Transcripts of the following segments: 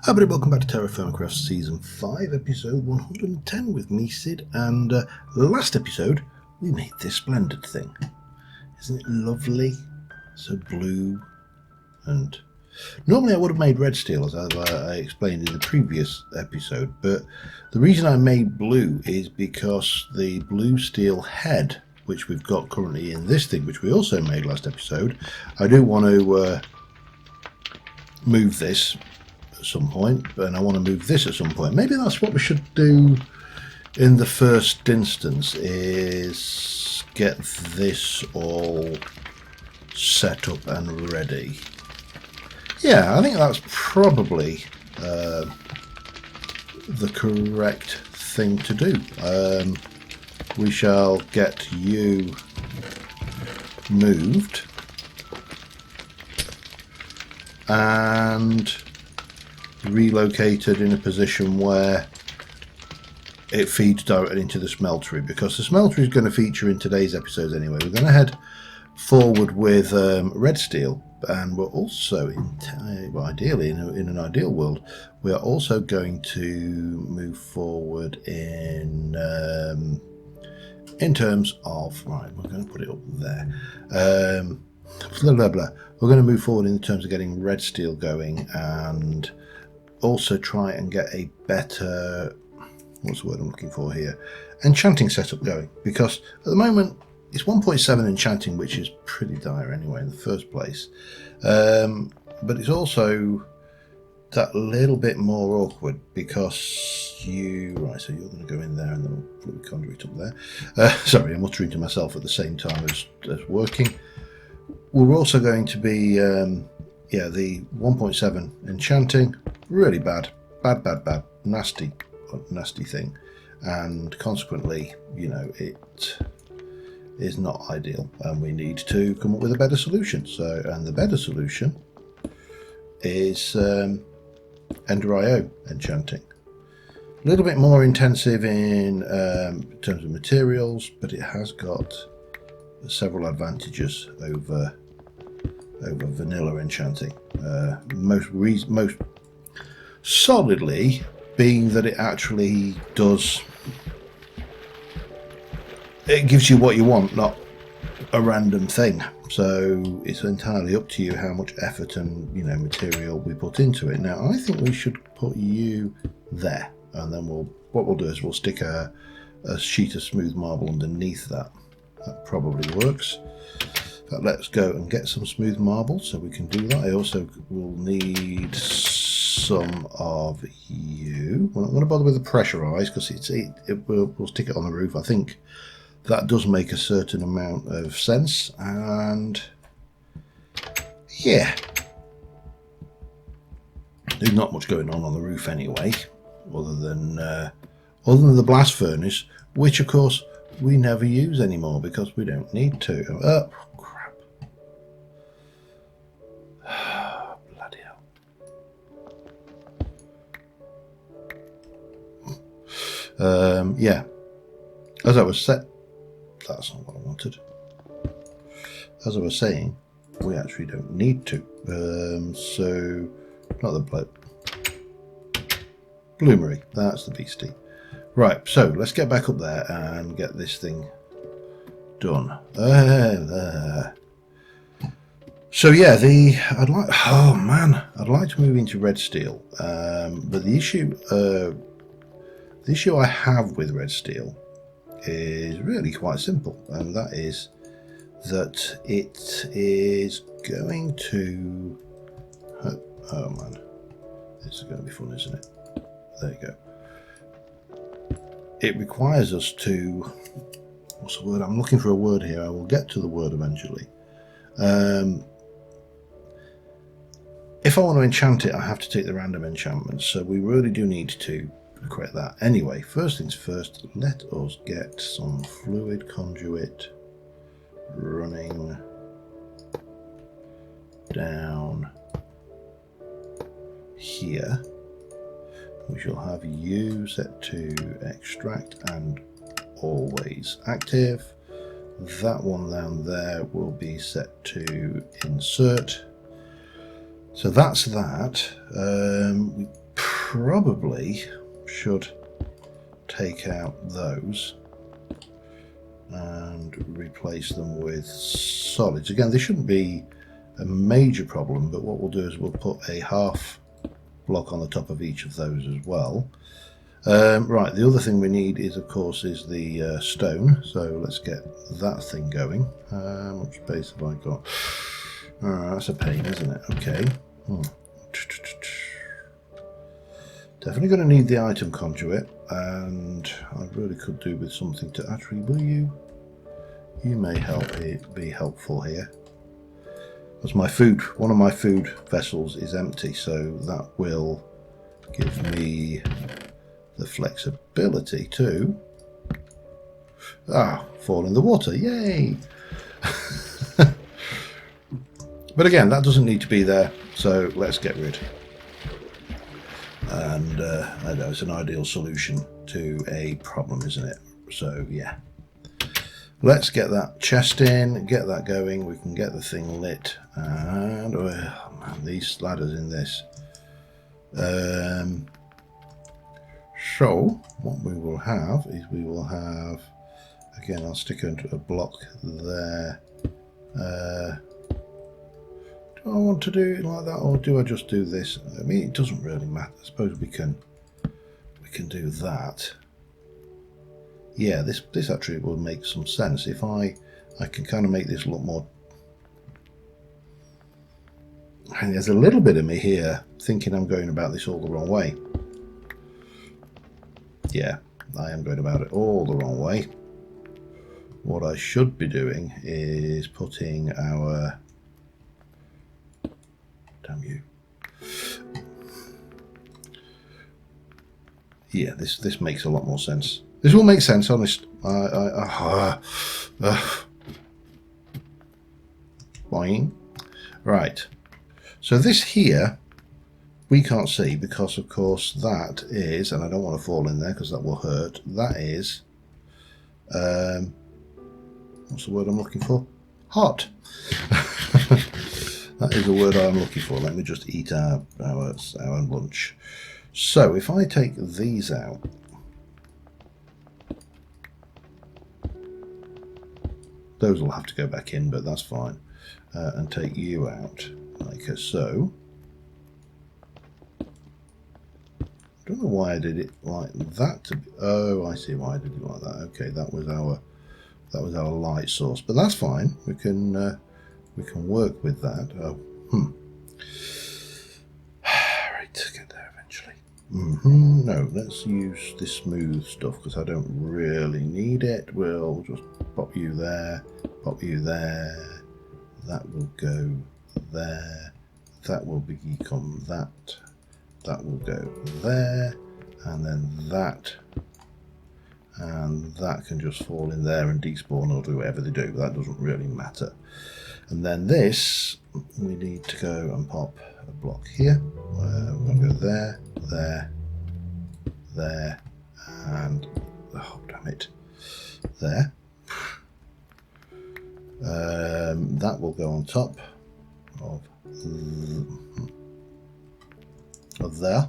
Hi everybody, welcome back to TerraFirmaCraft Season 5, Episode 110 with me, Sid, and last episode we made this splendid thing. Isn't it lovely? So blue, and normally I would have made red steel, as I explained in the previous episode, but the reason I made blue is because the blue steel head, which we've got currently in this thing, which we also made last episode, I do want to move this some point, and I want to move this at some point. Maybe that's what we should do in the first instance, is get this all set up and ready. Yeah, I think that's probably the correct thing to do. We shall get you moved and relocated in a position where it feeds directly into the smeltery, because the smeltery is going to feature in today's episodes anyway. We're going to head forward with red steel, and we're also, ideally, in an ideal world, we are also going to move forward in terms of, right, we're going to put it up there. Blah, blah, blah. We're going to move forward in terms of getting red steel going, and also try and get a better, what's the word I'm looking for here, enchanting setup going, because at the moment it's 1.7 enchanting, which is pretty dire anyway in the first place, but it's also that little bit more awkward because so you're going to go in there and then we'll put the conduit up there. Sorry, I'm muttering to myself at the same time as working. We're also going to be the 1.7 enchanting, really bad, nasty thing, and consequently, it is not ideal, and we need to come up with a better solution. So, and the better solution is Ender IO enchanting. A little bit more intensive in terms of materials, but it has got several advantages over vanilla enchanting. Most solidly being that it actually does, it gives you what you want, not a random thing. So it's entirely up to you how much effort and material we put into it. Now I think we should put you there, and then what we'll do is we'll stick a sheet of smooth marble underneath that. That probably works. But let's go and get some smooth marble so we can do that. I also will need some of you. We're not going to bother with the pressurized because we'll stick it on the roof. I think that does make a certain amount of sense. And yeah, there's not much going on the roof anyway, other than the blast furnace, which of course we never use anymore because we don't need to. Oh, crap. Bloody hell. Yeah. As I was saying, that's not what I wanted. As I was saying, we actually don't need to. So, not the bloomery. That's the beastie. Right, so let's get back up there and get this thing done. So yeah, I'd like to move into red steel, but the issue I have with red steel is really quite simple, and that is that it is going to. Oh man, this is going to be fun, isn't it? There you go. It requires us to, what's the word? I'm looking for a word here. I will get to the word eventually. If I want to enchant it, I have to take the random enchantments, so we really do need to create that. Anyway, first things first, let us get some fluid conduit running down here. We shall have you set to extract and always active. That one down there will be set to insert. So that's that. We probably should take out those and replace them with solids. Again, they shouldn't be a major problem, but what we'll do is we'll put a half block on the top of each of those as well. Right, the other thing we need is, of course, is the stone. So let's get that thing going. How much space have I got? That's a pain, isn't it? Okay. Definitely going to need the item conduit, and I really could do with something to actually. Will you? You may be helpful here. Because my food, one of my food vessels is empty, so that will give me the flexibility to fall in the water. Yay! But again, that doesn't need to be there, so let's get rid. And I know it's an ideal solution to a problem, isn't it? So yeah, let's get that chest in, get that going. We can get the thing lit, and oh man, these ladders in this. So what we will have is again, I'll stick a block there. Do I want to do it like that, or do I just do this? I mean, it doesn't really matter. I suppose we can do that. Yeah, this actually will make some sense if I can kind of make this look more. And there's a little bit of me here thinking I'm going about this all the wrong way. Yeah, I am going about it all the wrong way. What I should be doing is putting our. Damn you. Yeah, this makes a lot more sense. This will make sense, honest. Boing. Right. So this here, we can't see because, of course, that is, and I don't want to fall in there because that will hurt. That is, what's the word I'm looking for? Hot. That is the word I'm looking for. Let me just eat our lunch. So if I take these out, those will have to go back in, but that's fine. And take you out like so. I don't know why I did it like that. Oh, I see why I did it like that. Okay, that was our light source, but that's fine. We can work with that. Oh, right, get there eventually. No, let's use this smooth stuff because I don't really need it. We'll just pop you there, pop you there. That will go there. That will become that. That will go there, and then that. And that can just fall in there and despawn or do whatever they do. That doesn't really matter. And then this, we need to go and pop a block here. We're going to go there, there, there, and oh damn it, there. That will go on top of there.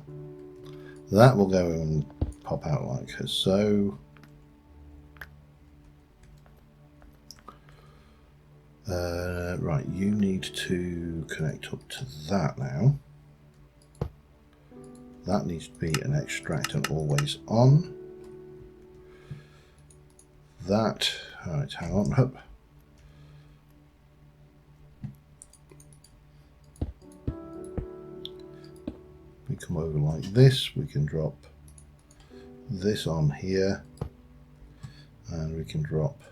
That will go and pop out like so. Right, you need to connect up to that now. That needs to be an extract and always on. That, alright, hang on, up. We come over like this, we can drop this on here, and we can drop.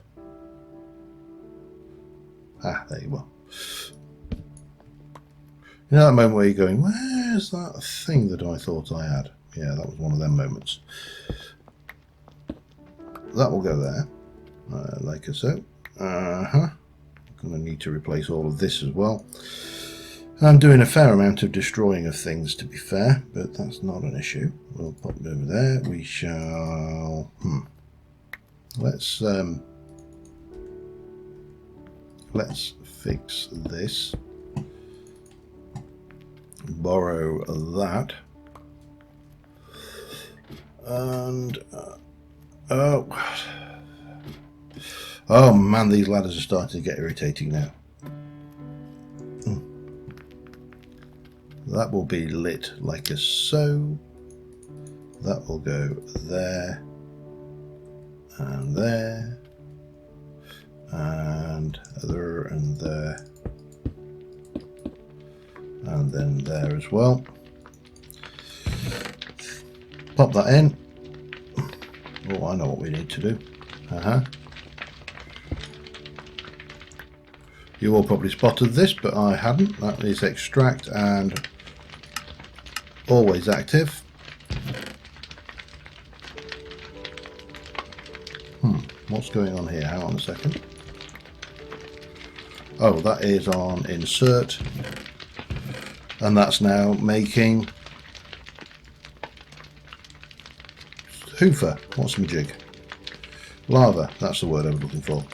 There you go. You know that moment where you're going, where's that thing that I thought I had? Yeah, that was one of them moments. That will go there, like so. I'm going to need to replace all of this as well. I'm doing a fair amount of destroying of things, to be fair, but that's not an issue. We'll pop it over there. We shall. Let's fix this. Borrow that. And oh man, these ladders are starting to get irritating now. That will be lit like a so. That will go there and there and there and there and then there as well. Pop that in. Oh, I know what we need to do. You all probably spotted this, but I hadn't. That is extract and always active. What's going on here? Hang on a second. Oh, that is on insert, and that's now making hoofer. What's my jig? Lava. That's the word I was looking for.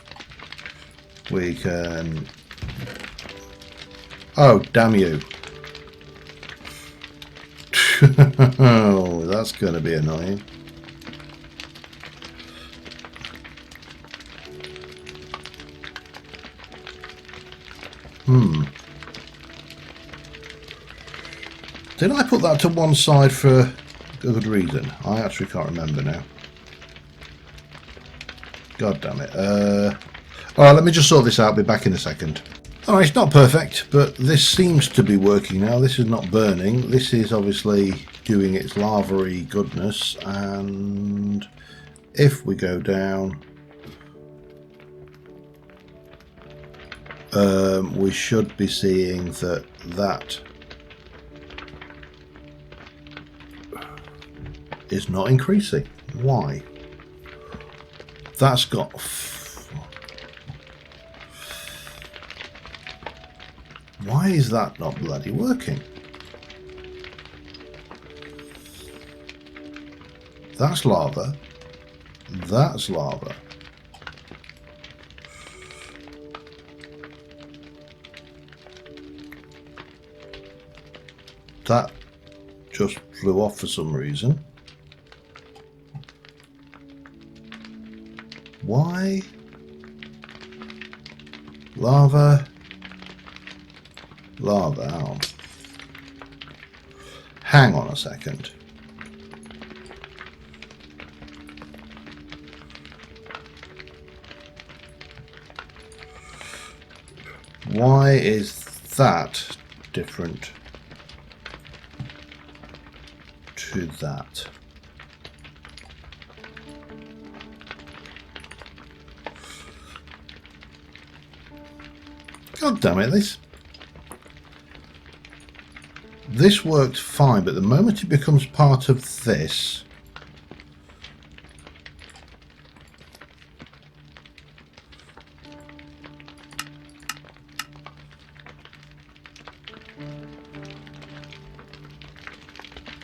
We can. Oh, damn you! Oh, that's going to be annoying. Did I put that to one side for a good reason? I actually can't remember now. God damn it. Alright, let me just sort this out. I'll be back in a second. Alright, it's not perfect, but this seems to be working now. This is not burning. This is obviously doing its lava-y goodness. And if we go down, we should be seeing that is not increasing. Why? That's got... Why is that not bloody working? That's lava. That's lava. That just flew off for some reason. Why? Lava. Lava. Oh. Hang on a second. Why is that different to that? God damn it, this worked fine, but the moment it becomes part of this,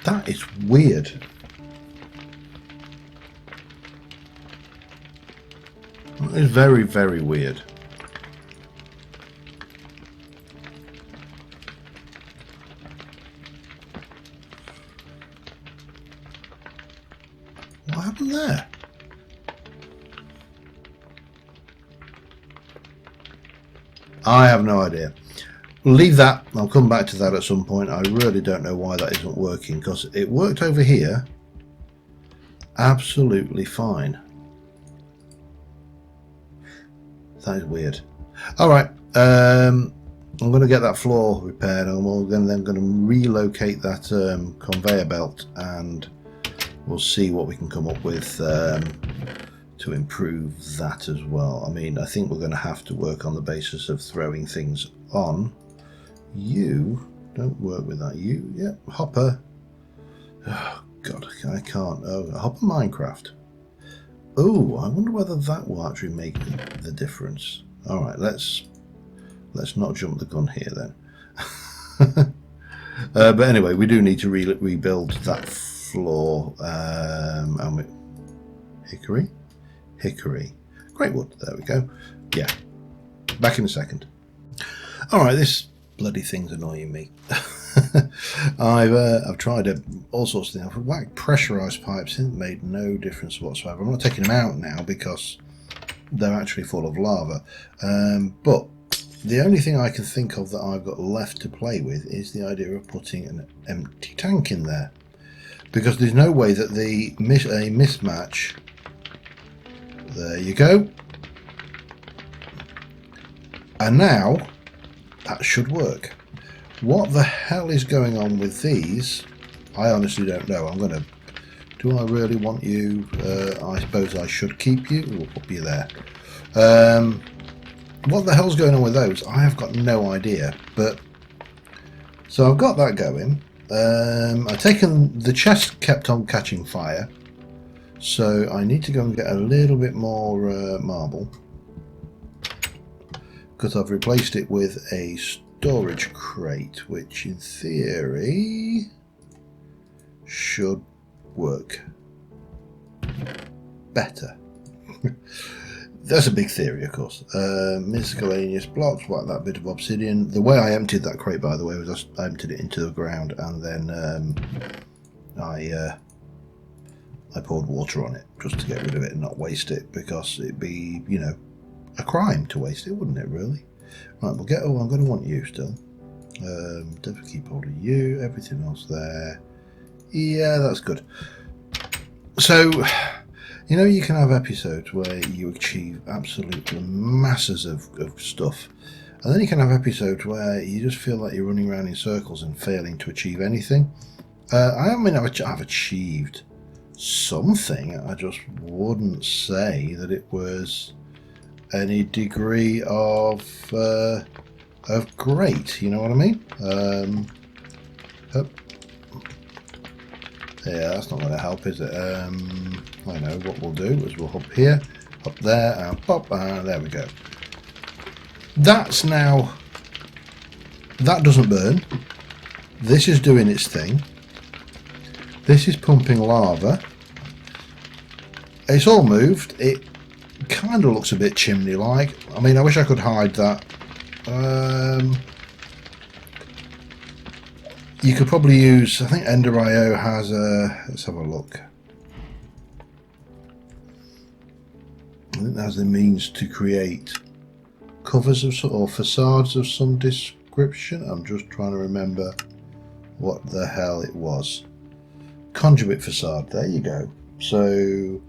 that is weird. That is very, very weird. What happened there? I have no idea. Leave that. I'll come back to that at some point. I really don't know why that isn't working, because it worked over here absolutely fine. That is weird. All right. I'm going to get that floor repaired, and we're then going to relocate that conveyor belt, and we'll see what we can come up with to improve that as well. I mean, I think we're going to have to work on the basis of throwing things on. You don't work with that. You, yeah, Hopper. Oh God, I can't. Oh, Hopper Minecraft. Oh, I wonder whether that will actually make the difference. All right, let's not jump the gun here then. But anyway, we do need to rebuild that floor. And hickory, great wood. There we go. Yeah, back in a second. All right, this bloody thing's annoying me. I've tried all sorts of things. I've whacked pressurized pipes in, made no difference whatsoever. I'm not taking them out now because they're actually full of lava. But the only thing I can think of that I've got left to play with is the idea of putting an empty tank in there, because there's no way that a mismatch. There you go. And now that should work. What the hell is going on with these? I honestly don't know. Do I really want you? I suppose I should keep you. We'll put you there. What the hell's going on with those? I have got no idea. But so I've got that going. I've taken the chest, kept on catching fire. So I need to go and get a little bit more marble, because I've replaced it with a storage crate, which in theory should work better. That's a big theory, of course. Miscellaneous blocks, like that bit of obsidian. The way I emptied that crate, by the way, was I emptied it into the ground, and then I poured water on it just to get rid of it and not waste it, because it'd be, you know, a crime to waste it, wouldn't it, really? Right, we'll get. Oh, I'm going to want you still. Don't keep hold of you. Everything else there. Yeah, that's good. So, you know, you can have episodes where you achieve absolute masses of stuff, and then you can have episodes where you just feel like you're running around in circles and failing to achieve anything. I've achieved something. I just wouldn't say that it was any degree of great, you know what I mean? Yeah, that's not going to help, is it? I know what we'll do is we'll hop here, up there, and pop, and there we go. That's now, that doesn't burn. This is doing its thing. This is pumping lava. It's all moved. It kind of looks a bit chimney-like. I mean, I wish I could hide that. You could probably use, I think Ender.io has a, let's have a look. I think that has the means to create covers of or facades of some description. I'm just trying to remember what the hell it was. Conduit facade, there you go. So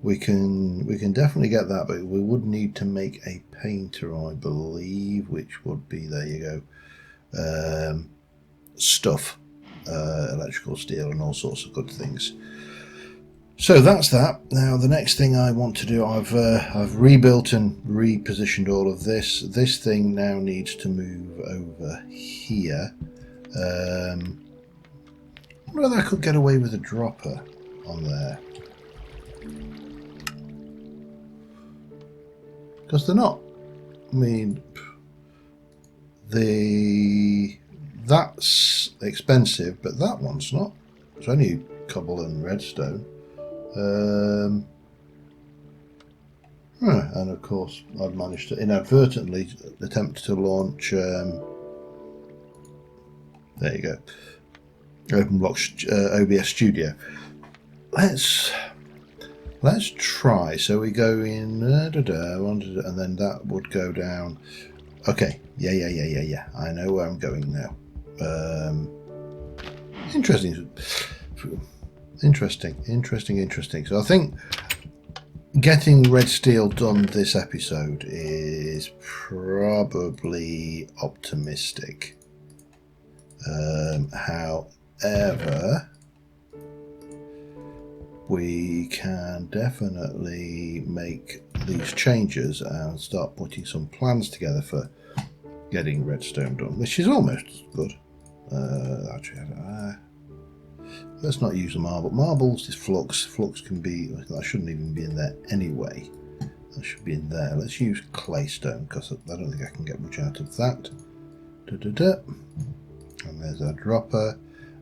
we can definitely get that, but we would need to make a painter, I believe, which would be, there you go, stuff, electrical steel and all sorts of good things. So that's that. Now the next thing I want to do, I've rebuilt and repositioned all of this. This thing now needs to move over here. I wonder whether I could get away with a dropper on there, because they're not, I mean, that's expensive, but that one's not. It's only cobble and redstone. And of course I've managed to inadvertently attempt to launch, there you go, OpenBlock OBS Studio. Let's try. So we go in, and then that would go down. Okay, yeah. I know where I'm going now. Interesting. So I think getting red steel done this episode is probably optimistic. However, we can definitely make these changes and start putting some plans together for getting redstone done, which is almost good. Actually, let's not use the marble. Marbles is flux. Flux can be, that shouldn't even be in there anyway. That should be in there. Let's use claystone, because I don't think I can get much out of that. And there's our dropper.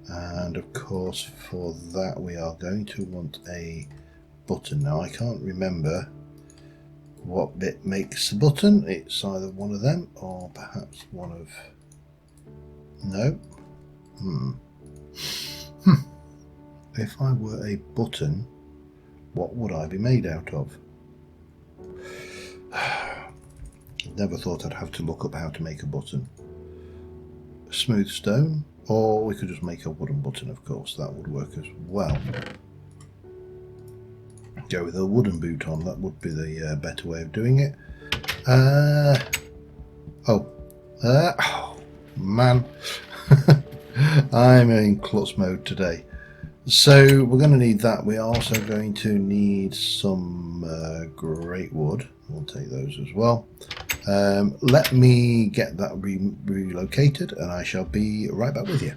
And of course, for that we are going to want a button. Now I can't remember what bit makes the button. It's either one of them or perhaps one of, no, If I were a button, what would I be made out of? Never thought I'd have to look up how to make a button. Smooth stone, or we could just make a wooden button, of course. That would work as well. Go with a wooden boot on, that would be the better way of doing it. Oh man. I'm in klutz mode today. So we're going to need that. We're also going to need some great wood. We'll take those as well. Let me get that relocated and I shall be right back with you.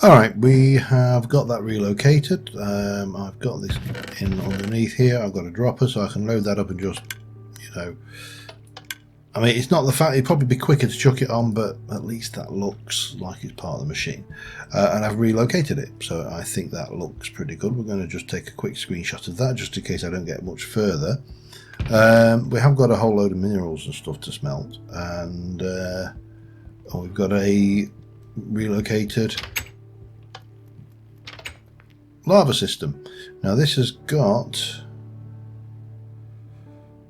Alright, we have got that relocated. I've got this in underneath here. I've got a dropper so I can load that up and just, you know, I mean, it's not the fact, it'd probably be quicker to chuck it on, but at least that looks like it's part of the machine. And I've relocated it, so I think that looks pretty good. We're going to just take a quick screenshot of that, just in case I don't get much further. We have got a whole load of minerals and stuff to smelt, and we've got a relocated lava system. Now this has got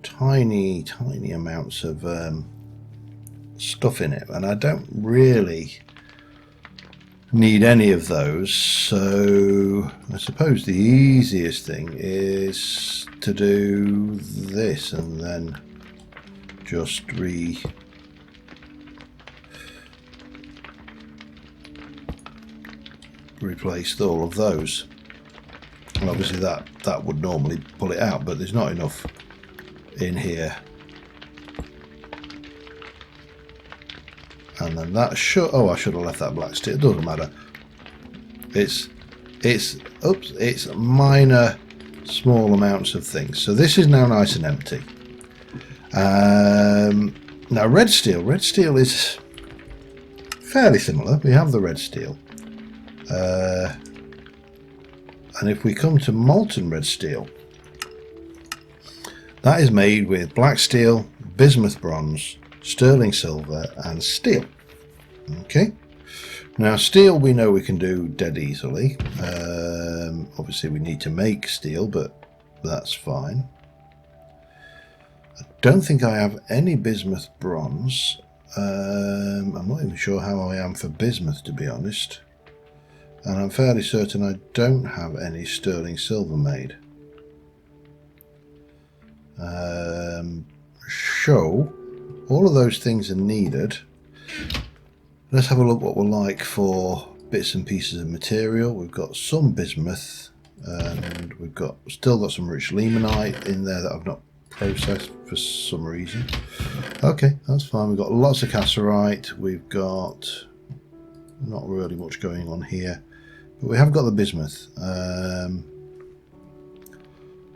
tiny amounts of stuff in it, and I don't really need any of those, so I suppose the easiest thing is to do this and then just replace all of those. And obviously that would normally pull it out, but there's not enough in here, and then that should, oh, I should have left that black steel. It doesn't matter, it's minor small amounts of things. So this is now nice and empty. Now red steel is fairly similar. We have the red steel, and if we come to molten red steel, that is made with black steel, bismuth bronze, sterling silver and steel. Okay, now steel we know we can do dead easily. Obviously we need to make steel, but that's fine. I don't think I have any bismuth bronze. I'm not even sure how I am for bismuth, to be honest, and I'm fairly certain I don't have any sterling silver made. So all of those things are needed. Let's have a look what we're like for bits and pieces of material. We've got some bismuth, and we've still got some rich limonite in there that I've not processed for some reason. Okay, that's fine. We've got lots of cassiterite. We've got not really much going on here, but we have got the bismuth.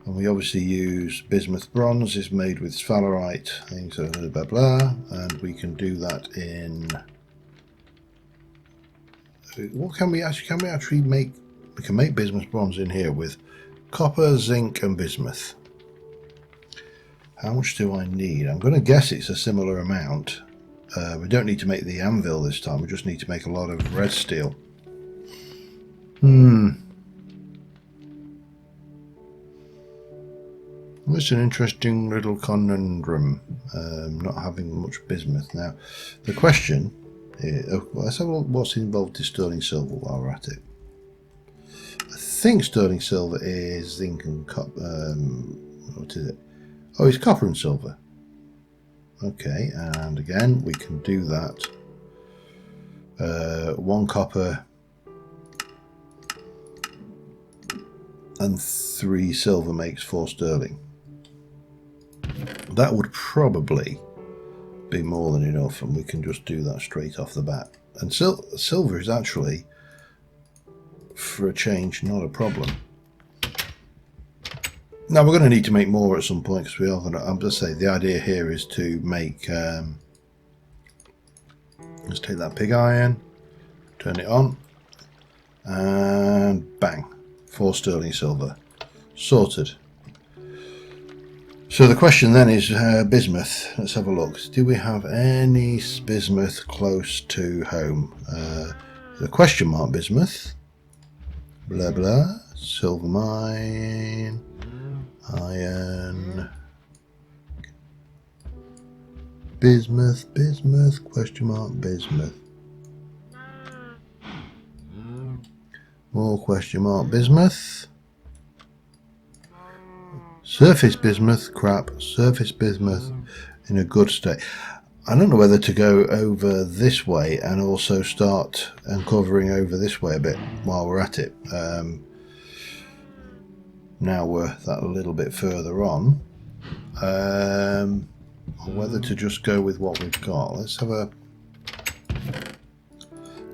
And we obviously use bismuth bronze, is made with sphalerite, things blah blah blah, and we can do that in, what can we actually make? We can make bismuth bronze in here with copper, zinc and bismuth. How much do I need? I'm going to guess it's a similar amount. We don't need to make the anvil this time, we just need to make a lot of red steel. It's an interesting little conundrum, not having much bismuth. Now, the question is, let's have a look what's involved in sterling silver while we're at it. I think sterling silver is zinc and copper. What is it? Oh, it's copper and silver. Okay, and again, we can do that. 1 copper and 3 silver makes 4 sterling. That would probably be more than enough, and we can just do that straight off the bat. And silver is actually, for a change, not a problem. Now we're going to need to make more at some point, because we are going to, I'm just saying, the idea here is to make, let's take that pig iron, turn it on, and bang, 4 sterling silver, sorted. So the question then is bismuth. Let's have a look. Do we have any bismuth close to home? The question mark bismuth. Blah blah. Silver mine. Iron. Bismuth. Bismuth. Question mark bismuth. More question mark bismuth. Surface bismuth. Crap. Surface bismuth in a good state. I don't know whether to go over this way and also start uncovering over this way a bit while we're at it. Now we're that a little bit further on. Or whether to just go with what we've got. Let's have a...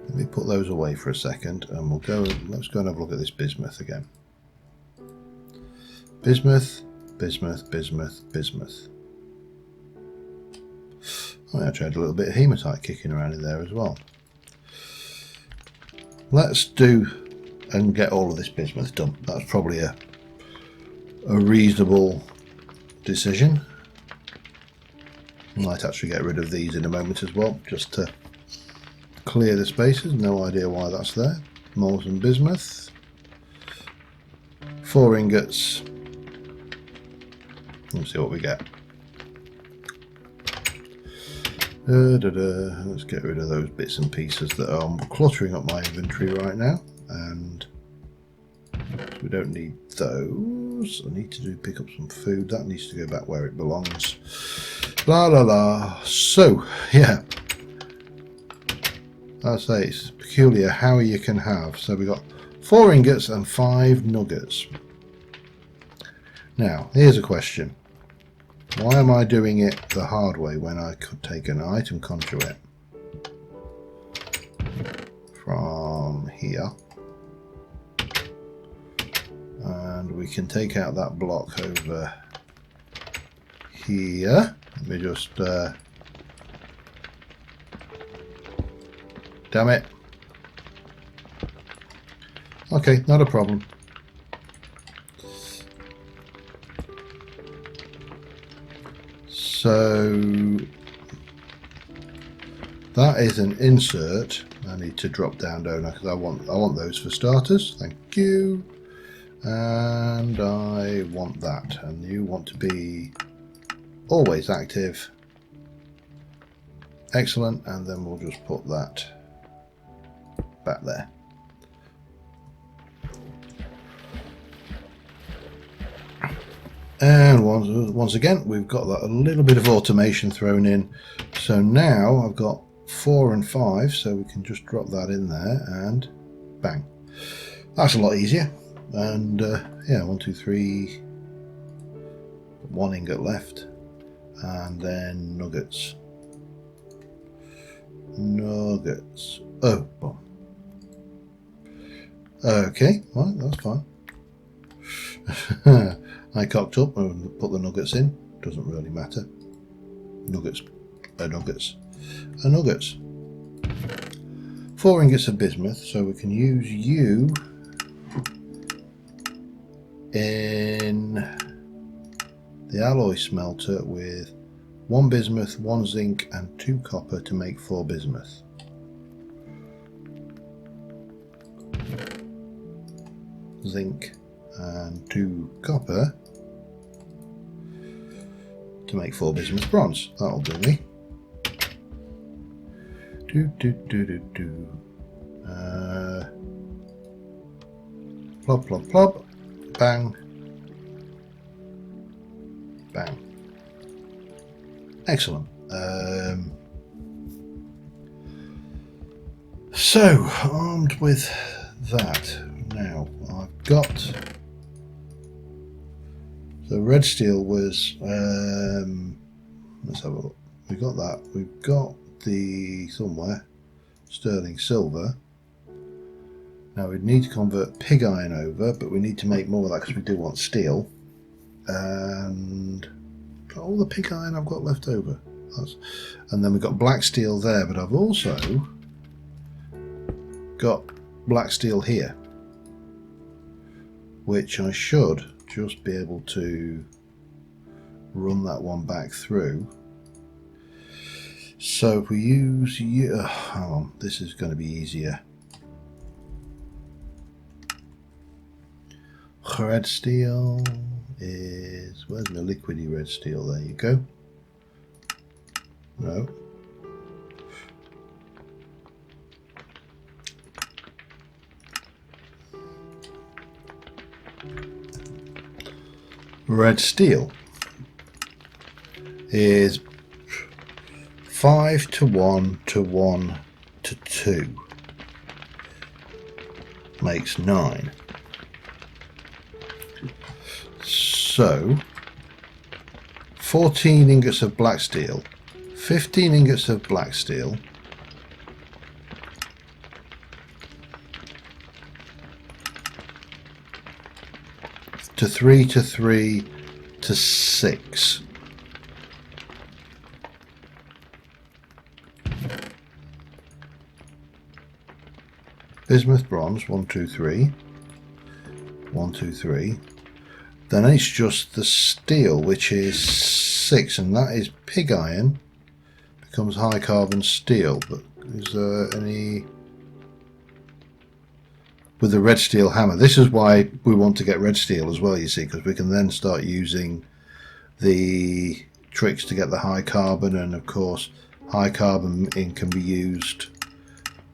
Let me put those away for a second and we'll go... Let's go and have a look at this bismuth again. Bismuth, bismuth, bismuth, bismuth. I actually had a little bit of hematite kicking around in there as well. Let's do and get all of this bismuth done. That's probably a reasonable decision. Might actually get rid of these in a moment as well, just to clear the spaces. No idea why that's there. Molten bismuth. 4 ingots. Let's see what we get. Let's get rid of those bits and pieces that are cluttering up my inventory right now, and we don't need those. I need to pick up some food. That needs to go back where it belongs. La la la. So yeah, I say it's peculiar how you can have. So we got 4 ingots and 5 nuggets. Now here's a question. Why am I doing it the hard way when I could take an item conduit from here and we can take out that block over here. Let me just damn it. Okay, not a problem. So that is an insert. I need to drop down, don't I? Because I want those for starters. Thank you. And I want that. And you want to be always active. Excellent. And then we'll just put that back there. And once again, we've got that a little bit of automation thrown in. So now I've got 4 and 5, so we can just drop that in there and bang. That's a lot easier. And yeah, 1, 2, 3, 1 ingot left, and then nuggets. Nuggets. Oh, well. Okay, well, that's fine. I cocked up and put the nuggets in. Doesn't really matter. Nuggets are nuggets are nuggets. 4 ingots of bismuth, so we can use you in the alloy smelter with 1 bismuth, 1 zinc and 2 copper to make 4 bismuth. Zinc and 2 copper to make 4 bismuth bronze. That'll do me. Plop, plop, plop. Bang. Bang. Excellent. So, armed with that, now I've got... The red steel was, let's have a look. We got that. We've got the somewhere sterling silver. Now we need to convert pig iron over, but we need to make more of that because we do want steel. And all the pig iron I've got left over. And then we've got black steel there, but I've also got black steel here, which I should just be able to run that one back through. So if we use hang on, this is going to be easier. red steel is, where's my liquidy red steel? There you go. No. Red steel is 5 to 1 to 1 to 2 makes 9. So 14 ingots of black steel, 15 ingots of black steel, to 3 to 3 to 6. Bismuth bronze, 1 2 3, 1 2 3. Then it's just the steel, which is 6, and that is pig iron. Becomes high carbon steel. But is there any with the red steel hammer? This is why we want to get red steel as well, you see, because we can then start using the tricks to get the high carbon, and of course high carbon ink can be used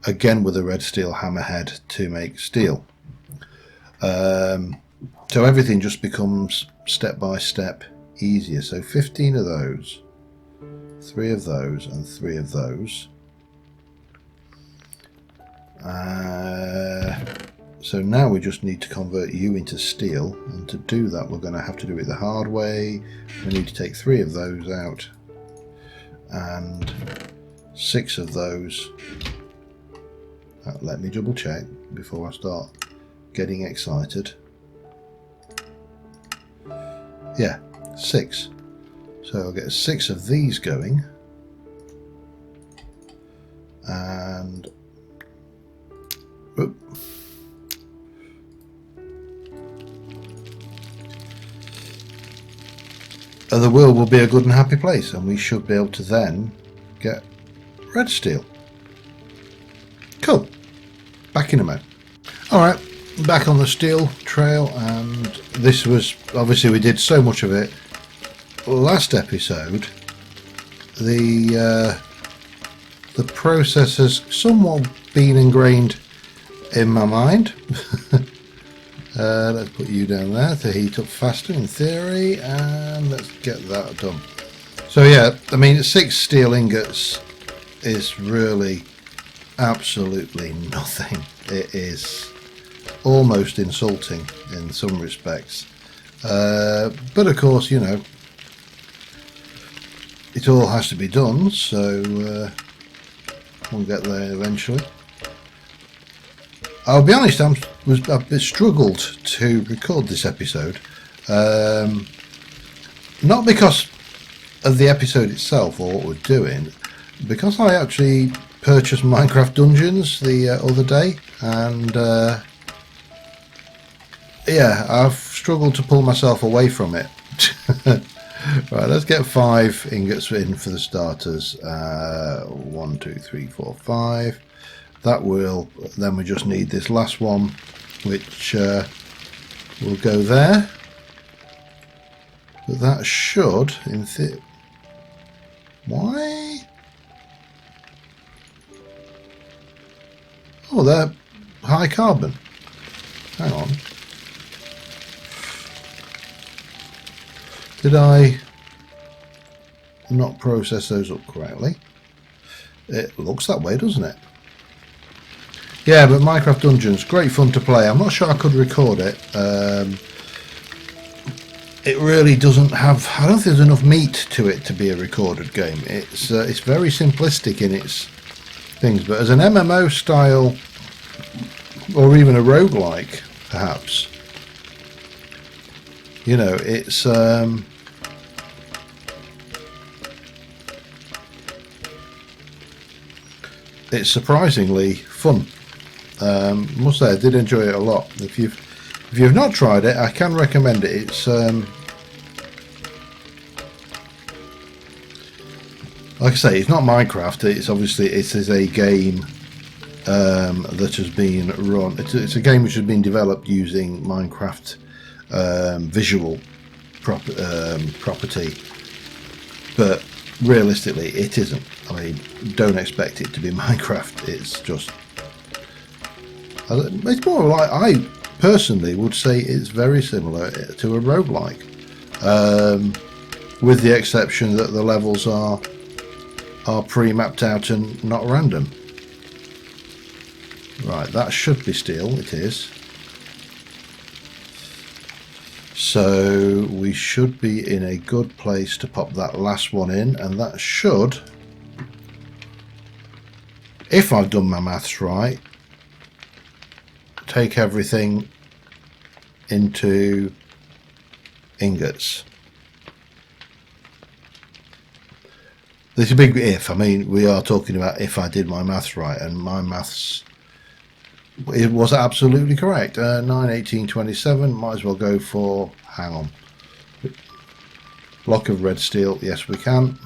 again with a red steel hammerhead to make steel. So everything just becomes step by step easier. So 15 of those, 3 of those, and 3 of those. So now we just need to convert you into steel, and to do that we're going to have to do it the hard way. We need to take 3 of those out and 6 of those. Let me double check before I start getting excited. Yeah, 6. So I'll get 6 of these going, and and the world will be a good and happy place, and we should be able to then get red steel. Cool. Back in a moment. Alright, back on the steel trail, and this was, obviously we did so much of it last episode. The process has somewhat been ingrained in my mind. Let's put you down there to heat up faster in theory, and let's get that done. So yeah, I mean 6 steel ingots is really absolutely nothing. It is almost insulting in some respects, but of course, you know, it all has to be done, so we'll get there eventually. I'll be honest, I've struggled to record this episode, not because of the episode itself or what we're doing, because I actually purchased Minecraft Dungeons the other day, and yeah, I've struggled to pull myself away from it. Right, let's get 5 ingots in for the starters. 1 2 3 4 5. That will, then we just need this last one, which will go there. But that should, in theory, why? Oh, they're high carbon. Hang on. Did I not process those up correctly? It looks that way, doesn't it? Yeah, but Minecraft Dungeons, great fun to play. I'm not sure I could record it. It really doesn't have, I don't think there's enough meat to it to be a recorded game. It's very simplistic in its things, but as an MMO style, or even a roguelike, perhaps, you know, it's surprisingly fun. Must say I did enjoy it a lot. If you've not tried it, I can recommend it. It's like I say, it's not Minecraft. It's obviously, it is a game that has been run. It's a game which has been developed using Minecraft visual property, but realistically it isn't. I mean, don't expect it to be Minecraft. It's just, it's more like, I personally would say it's very similar to a roguelike, with the exception that the levels are pre-mapped out and not random. Right, that should be steel. It is. So we should be in a good place to pop that last one in, and that should, if I've done my maths right, take everything into ingots. There's a big if. I mean, we are talking about if I did my maths right, and my maths, it was absolutely correct. 9, 18, 27. Might as well go for, hang on, block of red steel. Yes, we can.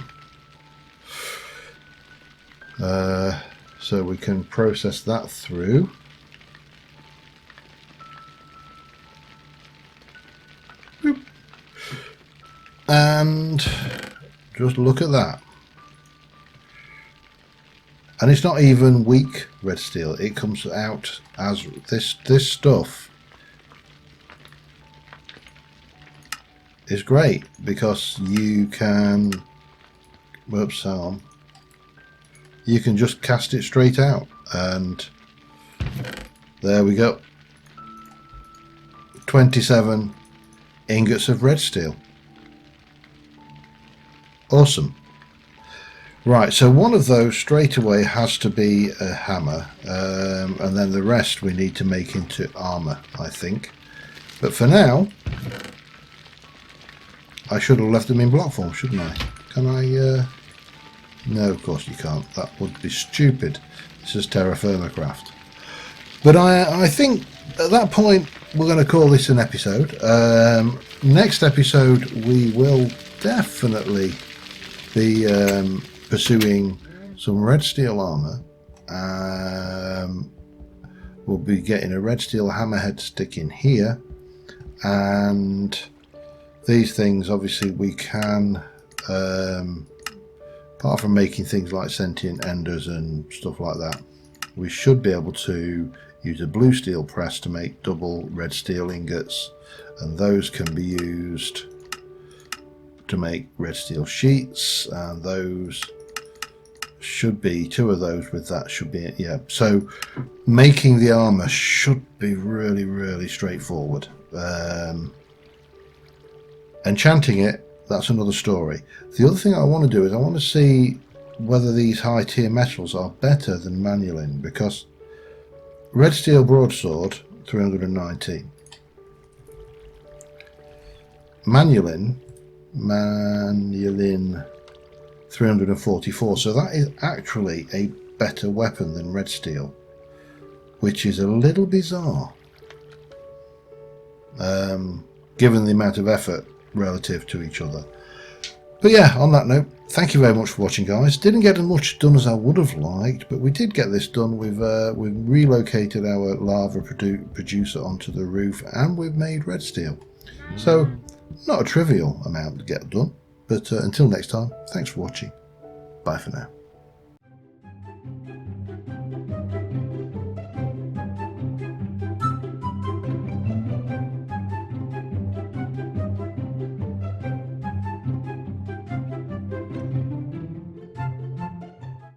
So we can process that through. Boop. And just look at that. And it's not even weak red steel. It comes out as this stuff is great because you can, whoops, hang on, you can just cast it straight out, and there we go. 27 ingots of red steel. Awesome. Right, so one of those straight away has to be a hammer, and then the rest we need to make into armor, I think. But for now, I should have left them in block form, shouldn't I? Can I? No, of course you can't. That would be stupid. This is TerraFirmaCraft. But I think at that point we're going to call this an episode. Next episode we will definitely be pursuing some red steel armor. We'll be getting a red steel hammerhead stick in here, and these things obviously we can, apart from making things like sentient enders and stuff like that, we should be able to use a blue steel press to make double red steel ingots, and those can be used to make red steel sheets, and those should be, 2 of those with that should be it. Yeah, so making the armor should be really straightforward. Enchanting it, that's another story. The other thing I want to do is I want to see whether these high tier metals are better than manulin, because red steel broadsword 319, manulin 344, so that is actually a better weapon than red steel, which is a little bizarre, given the amount of effort relative to each other. But yeah, on that note, thank you very much for watching, guys. Didn't get as much done as I would have liked, but we did get this done. We've relocated our lava producer onto the roof, and we've made red steel. So not a trivial amount to get done. But until next time, thanks for watching. Bye for now.